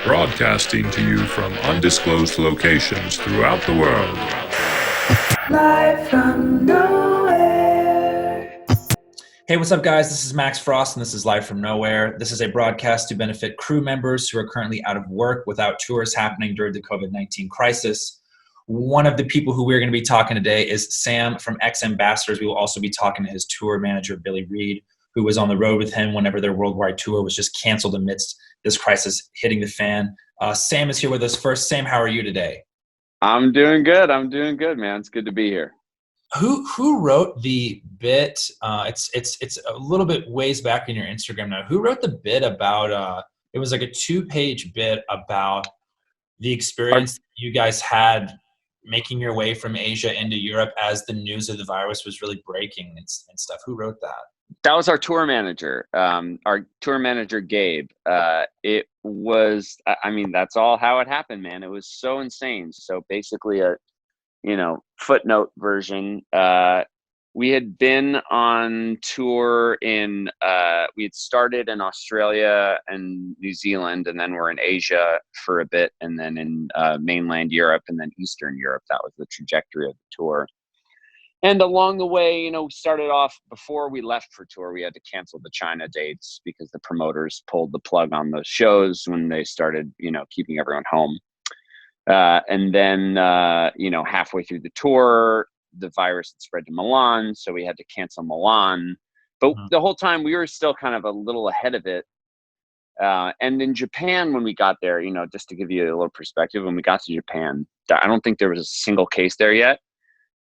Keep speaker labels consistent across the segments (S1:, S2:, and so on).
S1: broadcasting to you from undisclosed locations throughout the world.
S2: Live from nowhere.
S3: Hey, what's up, guys? This is Max Frost, and this is Live from Nowhere. This is a broadcast to benefit crew members who are currently out of work without tours happening during the COVID-19 crisis. One of the people who we're going to be talking today is Sam from X Ambassadors. We will also be talking to his tour manager, Billy Reed, who was on the road with him whenever their worldwide tour was just canceled amidst this crisis hitting the fan. Sam is here with us first. Sam, how are you today?
S4: I'm doing good, man. It's good to be here.
S3: Who wrote the bit? It's a little bit ways back in your Instagram now. Who wrote the bit about? It was like a 2-page bit about the experience that you guys had making your way from Asia into Europe as the news of the virus was really breaking and stuff. Who wrote that?
S4: That was our tour manager, Gabe. It was, I mean, that's all how it happened, man. It was so insane. So basically footnote version. We had been on tour we had started in Australia and New Zealand, and then we're in Asia for a bit, and then in mainland Europe, and then Eastern Europe. That was the trajectory of the tour. And along the way, we started off, before we left for tour, we had to cancel the China dates because the promoters pulled the plug on those shows when they started, keeping everyone home. And then, halfway through the tour, the virus had spread to Milan, so we had to cancel Milan. But the whole time we were still kind of a little ahead of it. And in Japan, when we got there, just to give you a little perspective, when we got to Japan, I don't think there was a single case there yet.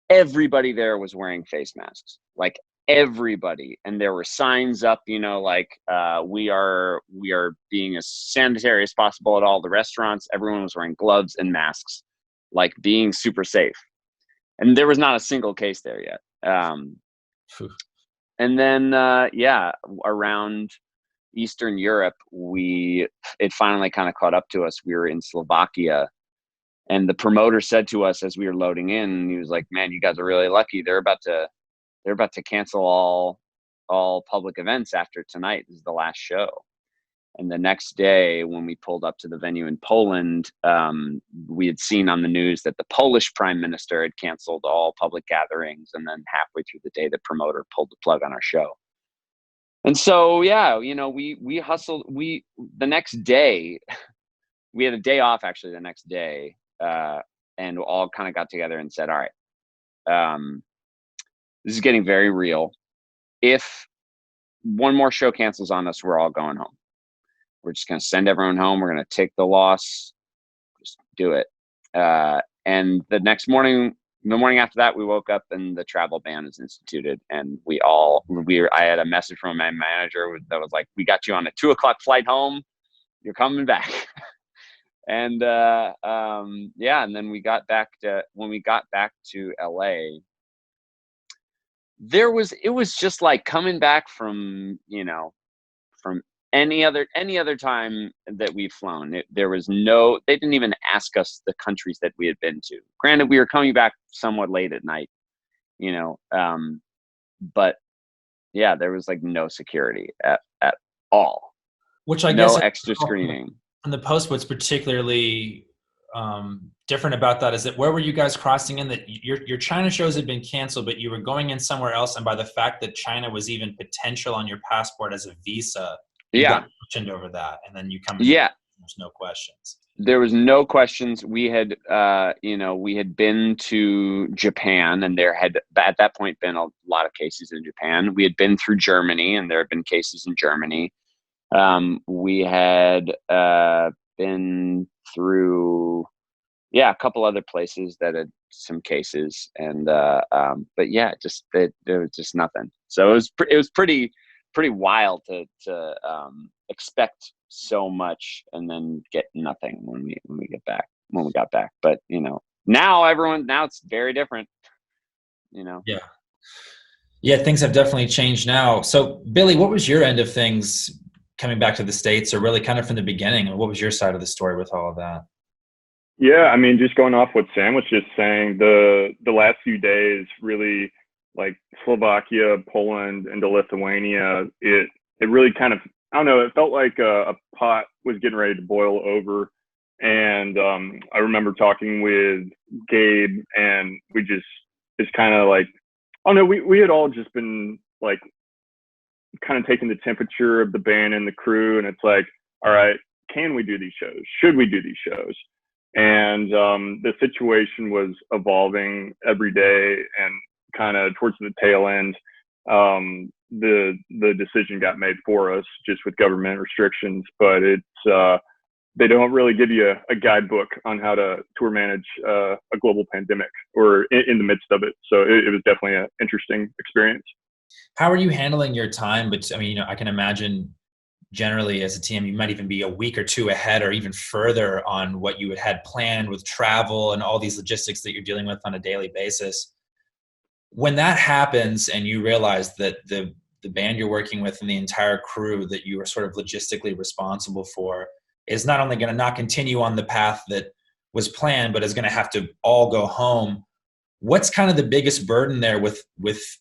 S4: Everybody there was wearing face masks, like everybody. And there were signs up, we are being as sanitary as possible at all the restaurants. Everyone was wearing gloves and masks, like being super safe. And there was not a single case there yet. And then, around Eastern Europe, it finally kind of caught up to us. We were in Slovakia. And the promoter said to us as we were loading in, he was like, "Man, you guys are really lucky. They're about to cancel all public events after tonight. This is the last show." And the next day, when we pulled up to the venue in Poland, we had seen on the news that the Polish prime minister had canceled all public gatherings. And then halfway through the day, the promoter pulled the plug on our show. And so, we hustled. The next day, we had a day off actually the next day. And all kind of got together and said, all right, this is getting very real. If one more show cancels on us, we're all going home. We're just going to send everyone home. We're going to take the loss, just do it. And the morning after that, we woke up and the travel ban is instituted. And I had a message from my manager that was like, "We got you on a 2:00 flight home. You're coming back." And and then when we got back to LA, it was just like coming back from any other time that we've flown. They didn't even ask us the countries that we had been to. Granted, we were coming back somewhat late at night, but yeah, there was like no security at all.
S3: Which I guess
S4: no extra screening.
S3: On the post, what's particularly different about that is that where were you guys crossing in? That your China shows had been canceled, but you were going in somewhere else, and by the fact that China was even potential on your passport as a visa, you got questioned over that, and then you come. There's no questions.
S4: There was no questions. We had been to Japan, and there had at that point been a lot of cases in Japan. We had been through Germany, and there had been cases in Germany. We had been through a couple other places that had some cases, and but yeah, there was just nothing. So it was pretty wild to expect so much and then get nothing when we got back. But now it's very different.
S3: Yeah, things have definitely changed now. So Billy, what was your end of things coming back to the States, or really kind of from the beginning? What was your side of the story with all of that?
S5: Yeah, I mean, just going off what Sam was just saying, the last few days, really, like Slovakia, Poland, and Lithuania, it really kind of I don't know, it felt like a pot was getting ready to boil over. And I remember talking with Gabe, and we just, it's kind of like, oh no, we had all just been like kind of taking the temperature of the band and the crew, and it's like, all right, can we do these shows? Should we do these shows? And the situation was evolving every day, and kind of towards the tail end, the decision got made for us just with government restrictions. But it's they don't really give you a guidebook on how to tour manage a global pandemic or in the midst of it. So it was definitely an interesting experience.
S3: How are you handling your time? But I mean, you know, I can imagine generally as a team, you might even be a week or two ahead or even further on what you had planned with travel and all these logistics that you're dealing with on a daily basis. When that happens and you realize that the band you're working with and the entire crew that you are sort of logistically responsible for is not only going to not continue on the path that was planned, but is going to have to all go home. What's kind of the biggest burden there with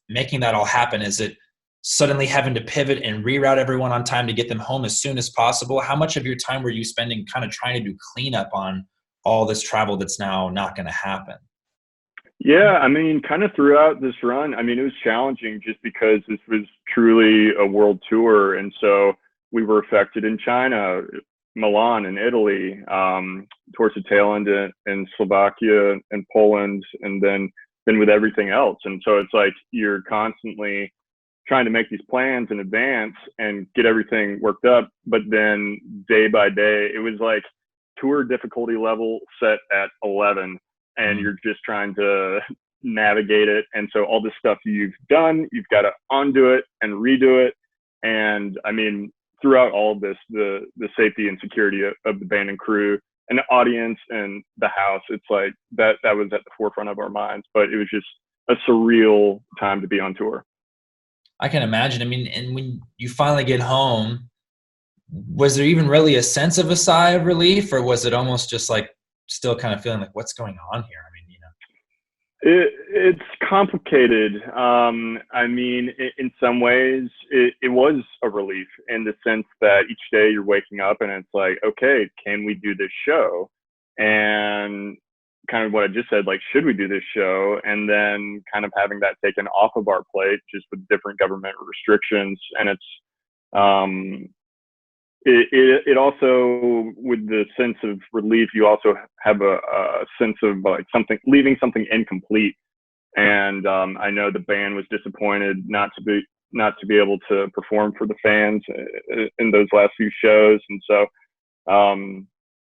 S3: making that all happen? Is it suddenly having to pivot and reroute everyone on time to get them home as soon as possible? How much of your time were you spending kind of trying to do cleanup on all this travel that's now not going to happen?
S5: Yeah, I mean, kind of throughout this run, I mean, it was challenging just because this was truly a world tour. And so we were affected in China, Milan and Italy, towards the tail end in Slovakia and Poland, and then with everything else. And so it's like you're constantly trying to make these plans in advance and get everything worked up. But then day by day, it was like tour difficulty level set at 11, and you're just trying to navigate it. And so all this stuff you've done, you've got to undo it and redo it. And I mean, throughout all of this, the safety and security of the band and crew and the audience and the house, it's like that was at the forefront of our minds. But it was just a surreal time to be on tour.
S3: I can imagine. I mean, and when you finally get home, was there even really a sense of a sigh of relief, or was it almost just like still kind of feeling like what's going on here? I mean, you know.
S5: It's complicated. I mean, in some ways, it was a relief in the sense that each day you're waking up and it's like, okay, can we do this show? And kind of what I just said, like, should we do this show? And then kind of having that taken off of our plate just with different government restrictions. And it's, it also, with the sense of relief, you also have a sense of like leaving something incomplete. And I know the band was disappointed not to be able to perform for the fans in those last few shows. And so,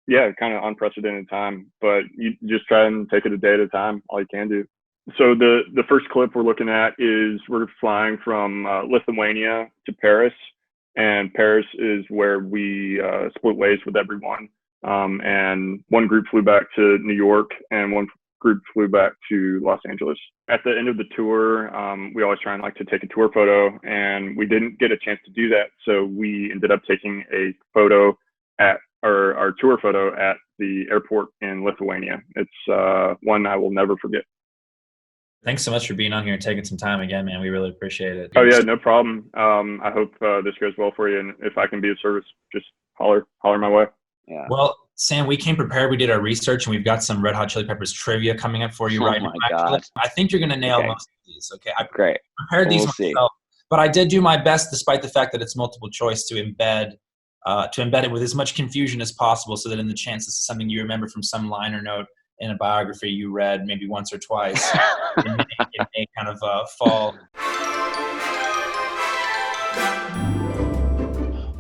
S5: yeah, kind of unprecedented time, but you just try and take it a day at a time, all you can do. So the first clip we're looking at is we're flying from Lithuania to Paris. And Paris is where we split ways with everyone. And one group flew back to New York and one group flew back to Los Angeles. At the end of the tour, we always try and like to take a tour photo, and we didn't get a chance to do that. So we ended up taking a photo at our tour photo at the airport in Lithuania. It's one I will never forget.
S3: Thanks so much for being on here and taking some time again, man. We really appreciate it.
S5: Oh yeah, no problem. I hope this goes well for you, and if I can be of service, just holler my way.
S4: Yeah.
S3: Well, Sam, we came prepared. We did our research, and we've got some Red Hot Chili Peppers trivia coming up for you right now.
S4: God.
S3: I think you're going to nail most of these. Okay, I
S4: Great.
S3: prepared these myself, but I did do my best, despite the fact that it's multiple choice, to embed it with as much confusion as possible, so that in the chance this is something you remember from some liner note in a biography you read maybe once or twice, it may kind of fall.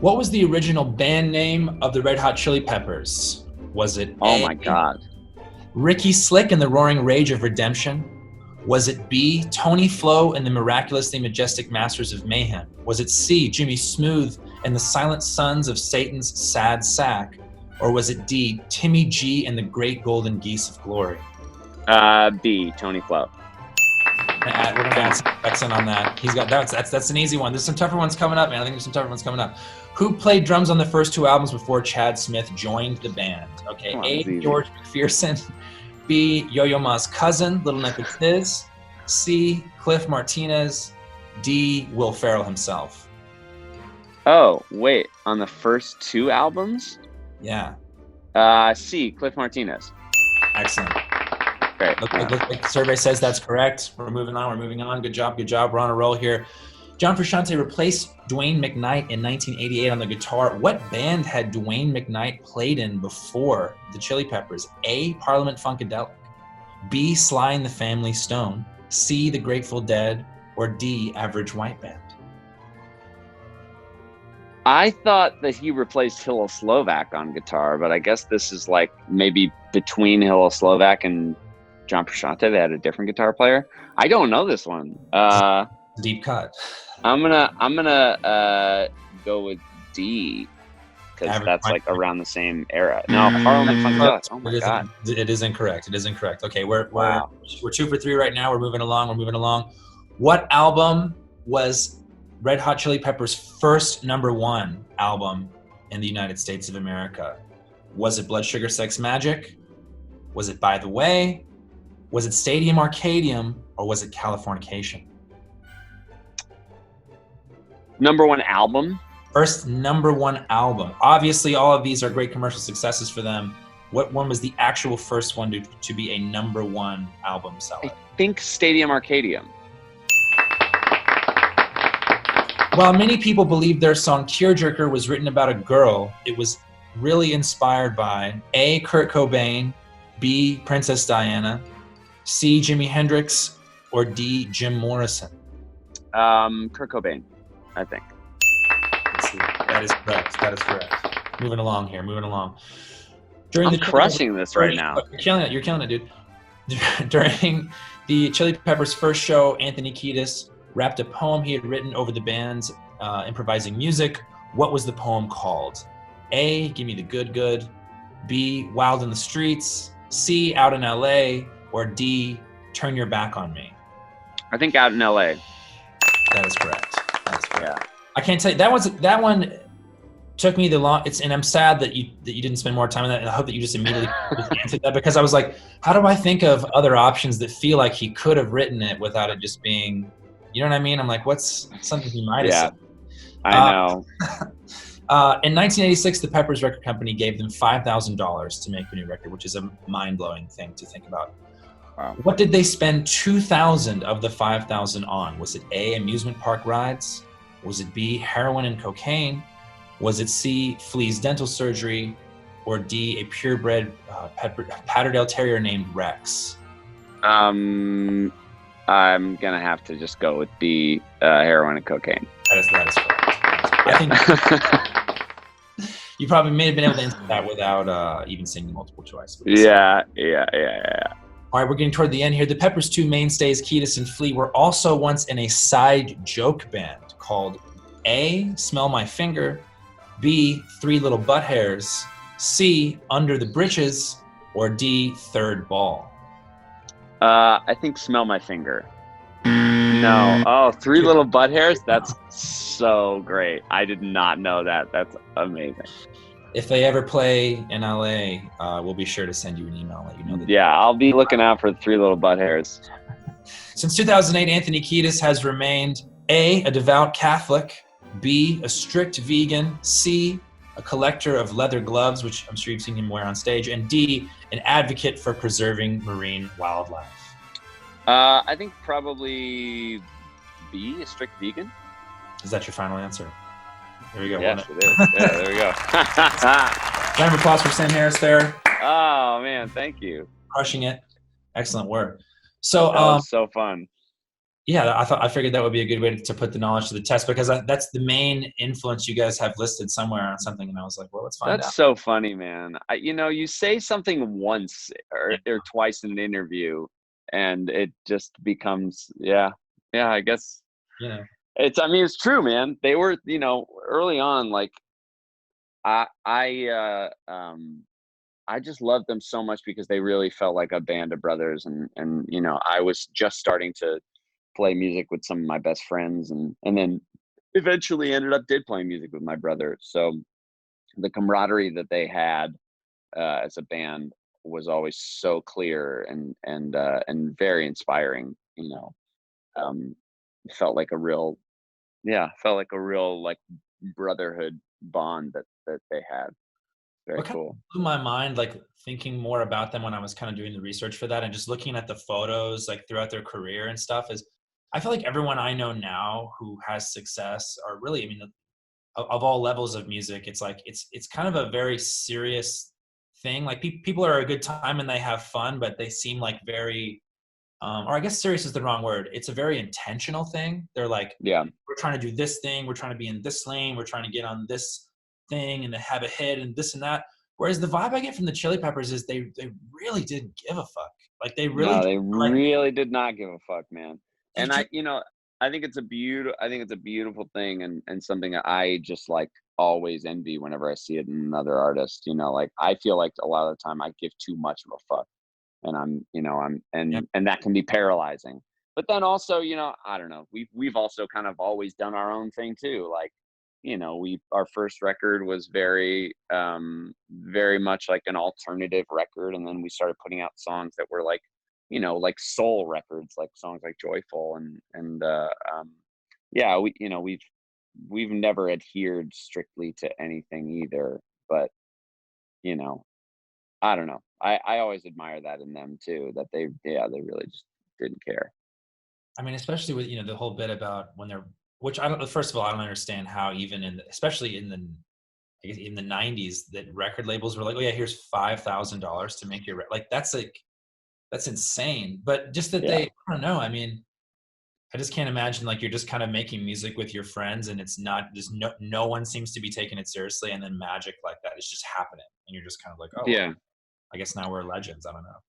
S3: What was the original band name of the Red Hot Chili Peppers? Was it
S4: Oh
S3: A,
S4: my God.
S3: Ricky Slick and the Roaring Rage of Redemption? Was it B, Tony Flo and the Miraculously Majestic Masters of Mayhem? Was it C, Jimmy Smooth and the Silent Sons of Satan's Sad Sack? Or was it D, Timmy G and the Great Golden Geese of Glory?
S4: B, Tony Flo.
S3: We're gonna add some Jackson on that. He's got that's an easy one. There's some tougher ones coming up, man. I think there's some tougher ones coming up. Who played drums on the first two albums before Chad Smith joined the band? Okay, A, George McPherson. B, Yo-Yo Ma's cousin, Little Neck of Tiz. C, Cliff Martinez. D, Will Ferrell himself.
S4: Oh, wait, on the first 2 albums?
S3: Yeah.
S4: C, Cliff Martinez.
S3: Excellent.
S4: Great.
S3: Look,
S4: Yeah.
S3: like the survey says that's correct. We're moving on. Good job. We're on a roll here. John Frusciante replaced Dwayne McKnight in 1988 on the guitar. What band had Dwayne McKnight played in before the Chili Peppers? A, Parliament Funkadelic, B, Sly and the Family Stone, C, The Grateful Dead, or D, Average White Band?
S4: I thought that he replaced Hilla Slovak on guitar, but I guess this is like maybe between Hilla Slovak and John Frusciante. They had a different guitar player. I don't know this one.
S3: Deep cut.
S4: I'm gonna go with D, because that's like around the same era. No, Parliament Funkadelic. Oh my god,
S3: it is incorrect. Okay, we're
S4: wow.
S3: 2 for 3 right now. We're moving along. What album was Red Hot Chili Peppers' first #1 album in the United States of America? Was it Blood Sugar Sex Magic? Was it By the Way? Was it Stadium Arcadium? Or was it Californication?
S4: #1 album.
S3: First #1 album. Obviously, all of these are great commercial successes for them. What one was the actual first one to be a #1 album seller?
S4: I think Stadium Arcadium.
S3: While many people believe their song Tearjerker was written about a girl, it was really inspired by A, Kurt Cobain, B, Princess Diana, C, Jimi Hendrix, or D, Jim Morrison?
S4: Kurt Cobain, I think.
S3: Let's see. That is correct. Moving along.
S4: I'm crushing this right now.
S3: You're killing it, dude. During the Chili Peppers' first show, Anthony Kiedis rapped a poem he had written over the band's improvising music. What was the poem called? A, Give Me the Good Good, B, Wild in the Streets, C, Out in LA, or D, Turn Your Back on Me?
S4: I think Out in LA.
S3: That is correct.
S4: Yeah.
S3: I can't tell you, that one took me the long, and I'm sad that you didn't spend more time on that, and I hope that you just immediately answered that, because I was like, how do I think of other options that feel like he could have written it without it just being, you know what I mean? I'm like, what's something he might have said?
S4: I know.
S3: In 1986, the Peppers record company gave them $5,000 to make a new record, which is a mind-blowing thing to think about.
S4: Wow.
S3: What did they spend $2,000 of the $5,000 on? Was it A, amusement park rides? Was it B, heroin and cocaine? Was it C, Flea's dental surgery? Or D, a purebred Patterdale Terrier named Rex?
S4: I'm gonna have to just go with B, heroin and cocaine.
S3: That is correct. I think you probably may have been able to answer that without even seeing the multiple choice.
S4: Yeah.
S3: All right, we're getting toward the end here. The Peppers' 2 mainstays, Kiedis and Flea, were also once in a side joke band called A, Smell My Finger, B, Three Little Butt Hairs, C, Under the Britches, or D, Third Ball?
S4: I think Smell My Finger. No. Oh, Three Little Butt Hairs? That's so great. I did not know that. That's amazing.
S3: If they ever play in LA, we'll be sure to send you an email and let you know that.
S4: Yeah, I'll be looking out for the Three Little Butt Hairs.
S3: Since 2008, Anthony Kiedis has remained A, a devout Catholic, B, a strict vegan, C, a collector of leather gloves, which I'm sure you've seen him wear on stage, and D, an advocate for preserving marine wildlife.
S4: I think probably B, a strict vegan.
S3: Is that your final answer? There we go.
S4: Yes, it is. Yeah, there we go.
S3: Round of applause for Sam Harris there.
S4: Oh, man, thank you.
S3: Crushing it. Excellent work. So,
S4: that was so fun.
S3: Yeah, I figured that would be a good way to put the knowledge to the test, because that's the main influence you guys have listed somewhere on something, and I was like, well, let's find out.
S4: That's so funny, man. You say something once or twice in an interview, and it just becomes, I guess.
S3: Yeah.
S4: It's true, man. They were, early on, like, I just loved them so much because they really felt like a band of brothers, and I was just starting to play music with some of my best friends, and then eventually did play music with my brother. So the camaraderie that they had as a band was always so clear and very inspiring. Felt like a real like brotherhood bond that they had. Very
S3: What kind
S4: cool.
S3: of blew my mind, like thinking more about them when I was kind of doing the research for that and just looking at the photos like throughout their career and stuff is I feel like everyone I know now who has success are really, I mean, of all levels of music, it's like it's kind of a very serious thing. Like people are a good time and they have fun, but they seem like very or I guess serious is the wrong word. It's a very intentional thing. They're like,
S4: Yeah.
S3: we're trying to do this thing, we're trying to be in this lane, we're trying to get on this thing and to have a hit and this and that. Whereas the vibe I get from the Chili Peppers is they really didn't give a fuck. Like they really
S4: No, they
S3: like
S4: really did not give a fuck, man.
S3: they
S4: And
S3: just
S4: I think it's a beautiful thing, and something that I just like always envy whenever I see it in another artist. Like I feel like a lot of the time I give too much of a fuck, and
S3: yeah.
S4: and that can be paralyzing. But then also, I don't know. We've also kind of always done our own thing too. Like, our first record was very much like an alternative record, and then we started putting out songs that were like, like soul records, like songs like Joyful, and yeah, we've never adhered strictly to anything either. But you know, I don't know. I always admire that in them too, that they really just didn't care.
S3: I mean, especially with, the whole bit about when they're which I don't first of all, I don't understand how even especially in the I guess in the 90s that record labels were like, "Oh yeah, here's $5,000 to make your like that's insane." But just that
S4: Yeah.
S3: I don't know. I mean, I just can't imagine like you're just kind of making music with your friends and it's not just no one seems to be taking it seriously and then magic like that is just happening and you're just kind of like, "Oh, well,
S4: Yeah.
S3: I guess now we're legends." I don't know.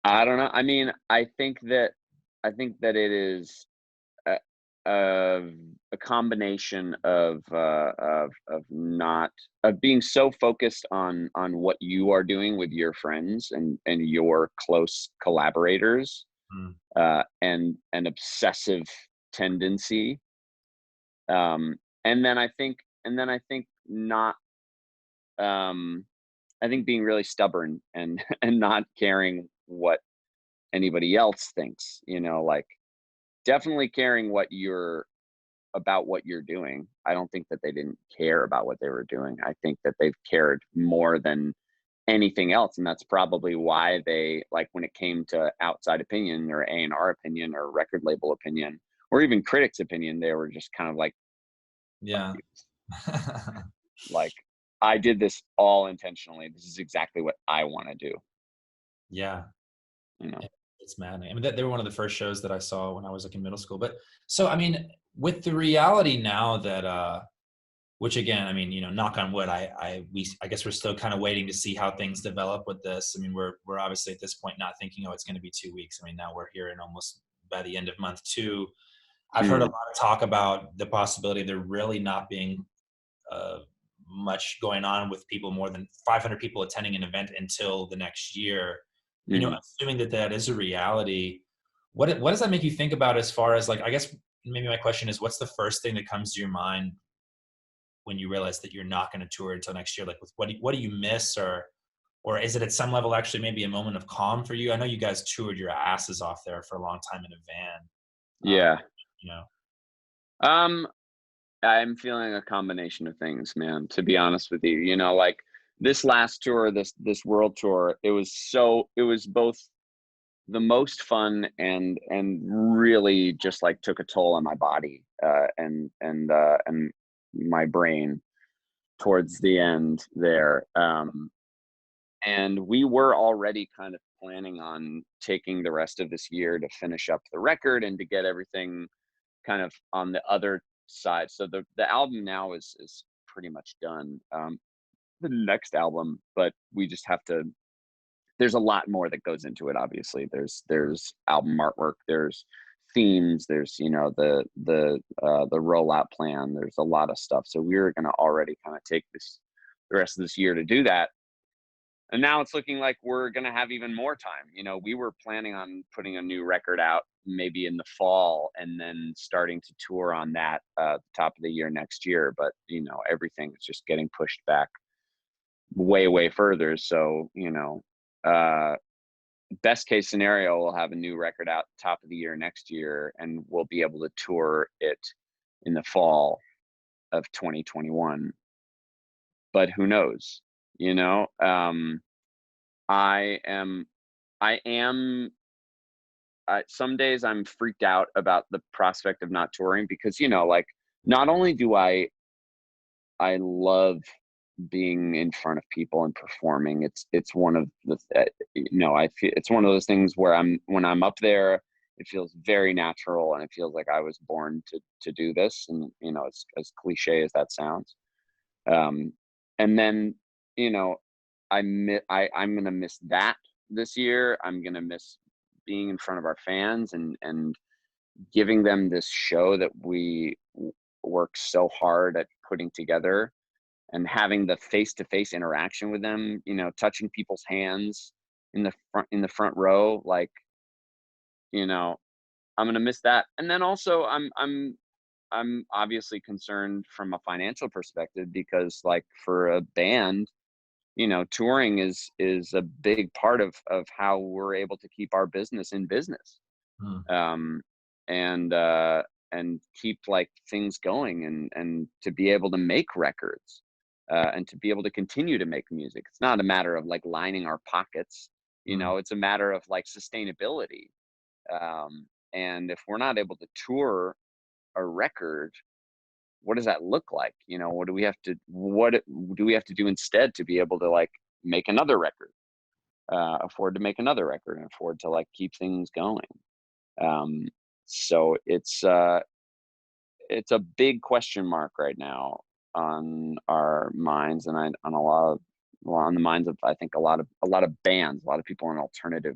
S4: I don't know. I mean, I think that it is a, a, a combination of not of being so focused on what you are doing with your friends and your close collaborators,
S3: Mm,
S4: and an obsessive tendency, and then I think not, um, I think being really stubborn and and not caring what anybody else thinks, like definitely caring about what you're doing. I don't think that they didn't care about what they were doing. I think that they've cared more than anything else, and that's probably why they, like, when it came to outside opinion or A&R opinion or record label opinion or even critics opinion, they were just kind of like, fuck
S3: yeah.
S4: you. Like, I did this all intentionally. This is exactly what I want to do,
S3: Yeah.
S4: you know.
S3: It's maddening. I mean, they were one of the first shows that I saw when I was like in middle school. But so, I mean, with the reality now that, which again, I mean, knock on wood, I guess we're still kind of waiting to see how things develop with this. I mean, we're obviously at this point not thinking, oh, it's going to be 2 weeks. I mean, now we're here in almost by the end of month 2. I've heard a
S4: Mm,
S3: lot of talk about the possibility of there really not being uh, much going on with people more than 500 people attending an event until the next year.
S4: mm.
S3: Assuming that that is a reality, what does that make you think about as far as like, I guess maybe my question is, what's the first thing that comes to your mind when you realize that you're not going to tour until next year? Like, what do you miss, or is it at some level actually maybe a moment of calm for you? I know you guys toured your asses off there for a long time in a van.
S4: Yeah.
S3: You know,
S4: Um, I'm feeling a combination of things, man, to be honest with you. Like this last tour, this world tour, it was both the most fun and really just like took a toll on my body, and my brain towards the end there. And we were already kind of planning on taking the rest of this year to finish up the record and to get everything kind of on the other side. So the album now is pretty much done. The next album, but we just have to. There's a lot more that goes into it. Obviously, there's album artwork, there's themes, there's the rollout plan. There's a lot of stuff. So we were going to already kind of take the rest of this year to do that. And now it's looking like we're going to have even more time. We were planning on putting a new record out maybe in the fall and then starting to tour on that top of the year next year. But, everything is just getting pushed back way, way further. So, uh, best case scenario, we'll have a new record out top of the year next year and we'll be able to tour it in the fall. of 2021, but who knows? You know, I am, I am. Some days I'm freaked out about the prospect of not touring because, you know, like, not only do I love being in front of people and performing. It's one of the you know, I feel it's one of those things where when I'm up there, it feels very natural and it feels like I was born to do this. And you know, as cliche as that sounds. Um, and then, you know, I'm gonna miss that this year. I'm gonna miss being in front of our fans and giving them this show that we work so hard at putting together, and having the face-to-face interaction with them, you know, touching people's hands in the front row, like, you know, I'm gonna miss that. And then also I'm obviously concerned from a financial perspective because, like, for a band, you know, touring is a big part of how we're able to keep our business in business.
S3: Hmm.
S4: um and keep like things going, and to be able to make records, and to be able to continue to make music. It's not a matter of like lining our pockets, you
S3: Hmm.
S4: know, it's a matter of like sustainability. And if we're not able to tour a record, what does that look like? You know, what do we have to do instead to be able to like make another record, afford to make another record, and afford to like keep things going? So it's a big question mark right now on our minds, and on well, on the minds of, I think, a lot of bands, a lot of people in alternative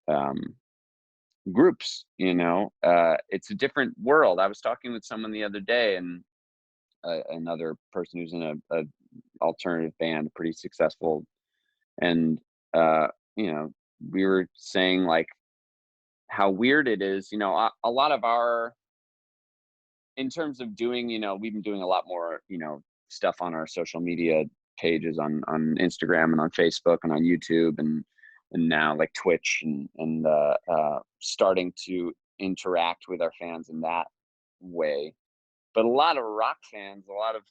S4: um, groups. You know, it's a different world. I was talking with someone the other day, and another person who's in a alternative band, pretty successful, and uh, you know, we were saying like how weird it is. You know, a lot of our, in terms of doing, you know, we've been doing a lot more, you know, stuff on our social media pages, on Instagram and on Facebook and on YouTube, and now like Twitch, and starting to interact with our fans in that way. But a lot of rock fans, a lot of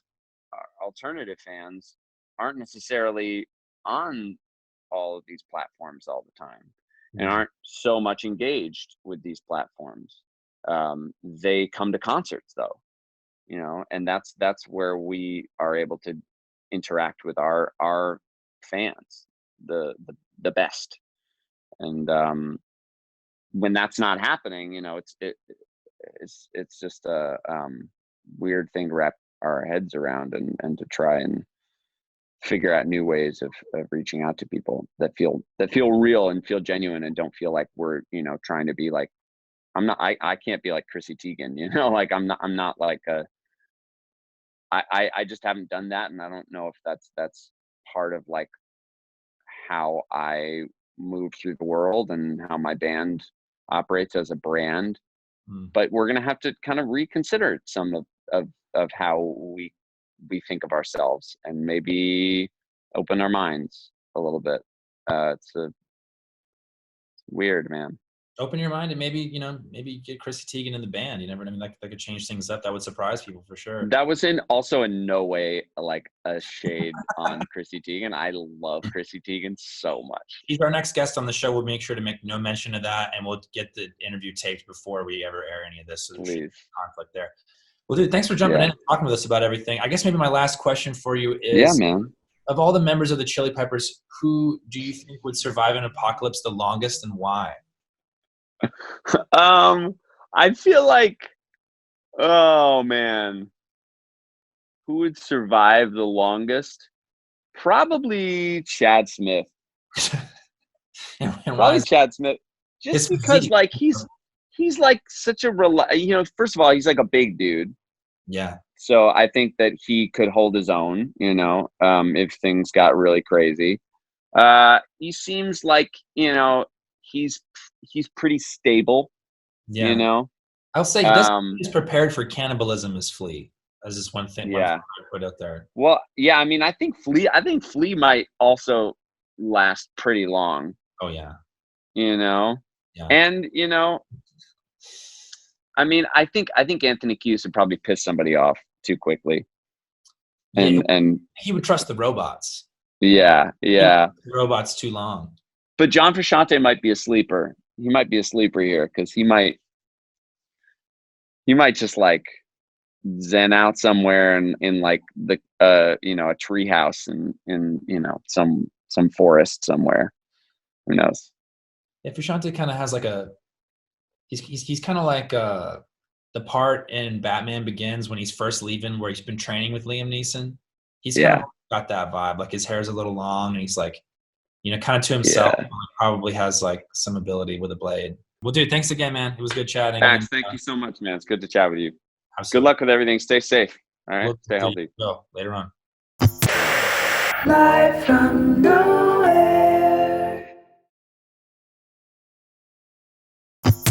S4: alternative fans aren't necessarily on all of these platforms all the time, and
S3: Yeah.
S4: aren't so much engaged with these platforms. They come to concerts though, you know, and that's where we are able to interact with our fans the best. And when that's not happening, you know, it's just a weird thing to wrap our heads around, and to try and figure out new ways of reaching out to people that feel real and feel genuine, and don't feel like we're, you know, trying to be like, I can't be like Chrissy Teigen, you know, like I'm not like I just haven't done that, and I don't know if that's part of like how I move through the world and how my band operates as a brand.
S3: Hmm.
S4: But we're gonna have to kind of reconsider some of how we think of ourselves, and maybe open our minds a little bit. It's weird, man.
S3: Open your mind and maybe, you know, maybe get Chrissy Teigen in the band. You never know. I mean, that could change things up. That would surprise people for sure.
S4: That was in no way like a shade on Chrissy Teigen. I love Chrissy Teigen so much.
S3: He's our next guest on the show. We'll make sure to make no mention of that, and we'll get the interview taped before we ever air any of this. So there's
S4: Please.
S3: conflict there. Well, dude, thanks for jumping
S4: Yeah.
S3: in and talking with us about everything. I guess maybe my last question for you
S4: Yeah,
S3: is,
S4: man.
S3: of all the members of the Chili Peppers, who do you think would survive an apocalypse the longest, and why?
S4: I feel like, oh man, who would survive the longest? Probably Chad Smith.
S3: And why
S4: Probably
S3: is
S4: Chad Smith.
S3: his
S4: Just because
S3: physique?
S4: like he's like such a you know, first of all, he's like a big dude.
S3: Yeah.
S4: So I think that he could hold his own, you know, if things got really crazy. He seems like, you know, he's pretty stable, you
S3: Yeah.
S4: know.
S3: I'll say he doesn't. He's prepared for cannibalism as Flea. As this one thing I
S4: Yeah.
S3: put out there.
S4: Well, yeah, I mean, I think Flea might also last pretty long,
S3: Oh yeah.
S4: you know.
S3: Yeah.
S4: And, you know, I mean, I think Anthony Kiedis would probably piss somebody off too quickly.
S3: Yeah,
S4: And
S3: he would trust the robots.
S4: yeah.
S3: The robots too long.
S4: But John Frusciante might be a sleeper. He might be a sleeper here because he might just like zen out somewhere in like the you know, a tree house in you know, some forest somewhere. Who knows?
S3: Yeah, Frusciante kind of has like he's kind of like the part in Batman Begins when he's first leaving, where he's been training with Liam Neeson. He's kind of got that vibe. Like his hair's a little long, and he's like, you know, kind of to himself.
S4: Yeah.
S3: Probably has like some ability with a blade. Well, dude, thanks again, man. It was good chatting.
S4: Max,
S3: And,
S4: thank you so much, man. It's good to chat with you.
S3: absolutely.
S4: Good luck with everything. Stay safe. All right.
S3: We'll
S4: Stay healthy.
S3: go later on.
S2: Live from nowhere.